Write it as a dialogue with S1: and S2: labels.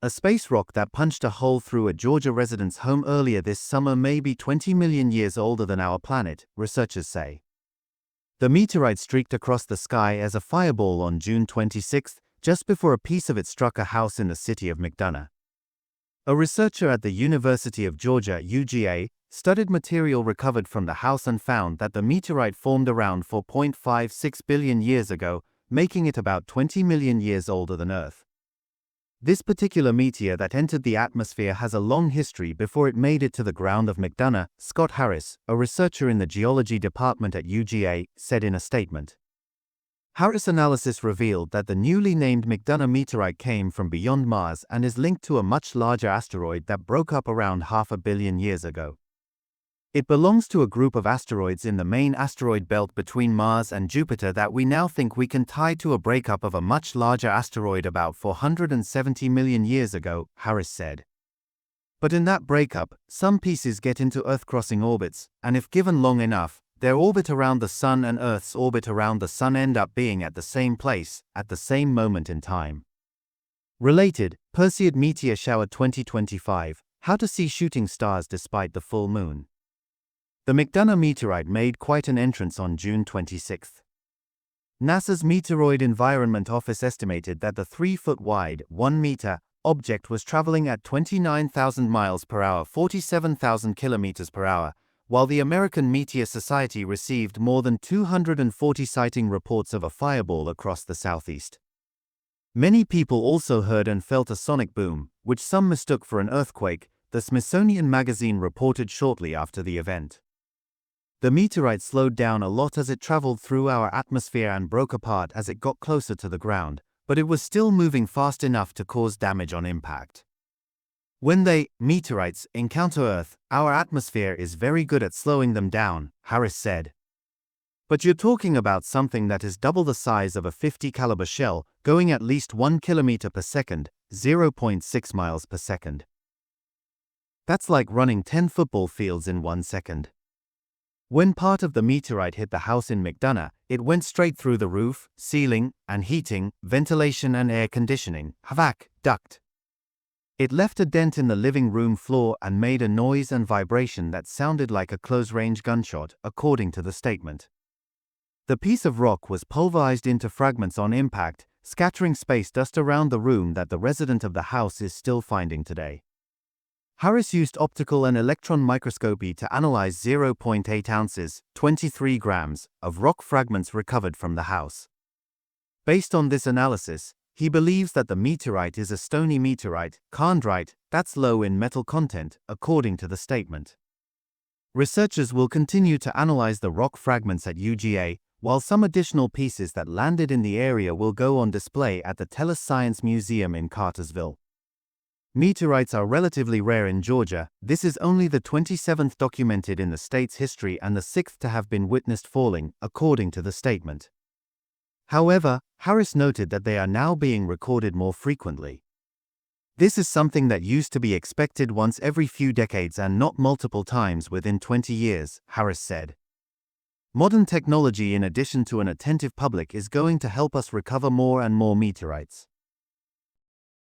S1: A space rock that punched a hole through a Georgia resident's home earlier this summer may be 20 million years older than our planet, researchers say. The meteorite streaked across the sky as a fireball on June 26, just before a piece of it struck a house in the city of McDonough. A researcher at the University of Georgia, UGA, studied material recovered from the house and found that the meteorite formed around 4.56 billion years ago, making it about 20 million years older than Earth. This particular meteor that entered the atmosphere has a long history before it made it to the ground of McDonough, Scott Harris, a researcher in the geology department at UGA, said in a statement. Harris' analysis revealed that the newly named McDonough meteorite came from beyond Mars and is linked to a much larger asteroid that broke up around 500 million years ago. It belongs to a group of asteroids in the main asteroid belt between Mars and Jupiter that we now think we can tie to a breakup of a much larger asteroid about 470 million years ago, Harris said. But in that breakup, some pieces get into Earth-crossing orbits, and if given long enough, their orbit around the Sun and Earth's orbit around the Sun end up being at the same place, at the same moment in time. Related, Perseid Meteor Shower 2025, How to See Shooting Stars Despite the Full Moon. The McDonough meteorite made quite an entrance on June 26. NASA's Meteoroid Environment Office estimated that the 3-foot-wide, 1-meter, object was traveling at 29,000 miles per hour, 47,000 kilometers per hour, while the American Meteor Society received more than 240 sighting reports of a fireball across the southeast. Many people also heard and felt a sonic boom, which some mistook for an earthquake, the Smithsonian Magazine reported shortly after the event. The meteorite slowed down a lot as it traveled through our atmosphere and broke apart as it got closer to the ground, but it was still moving fast enough to cause damage on impact. When meteorites, encounter Earth, our atmosphere is very good at slowing them down, Harris said. But you're talking about something that is double the size of a .50 caliber shell, going at least 1 kilometer per second, 0.6 miles per second. That's like running 10 football fields in 1 second. When part of the meteorite hit the house in McDonough, it went straight through the roof, ceiling, and heating, ventilation and air conditioning (HVAC) duct. It left a dent in the living room floor and made a noise and vibration that sounded like a close-range gunshot, according to the statement. The piece of rock was pulverized into fragments on impact, scattering space dust around the room that the resident of the house is still finding today. Harris used optical and electron microscopy to analyze 0.8 ounces, 23 grams, of rock fragments recovered from the house. Based on this analysis, he believes that the meteorite is a stony meteorite, chondrite, that's low in metal content, according to the statement. Researchers will continue to analyze the rock fragments at UGA, while some additional pieces that landed in the area will go on display at the Telus Science Museum in Cartersville. Meteorites are relatively rare in Georgia. This is only the 27th documented in the state's history and the 6th to have been witnessed falling, according to the statement. However, Harris noted that they are now being recorded more frequently. This is something that used to be expected once every few decades and not multiple times within 20 years, Harris said. Modern technology in addition to an attentive public is going to help us recover more and more meteorites.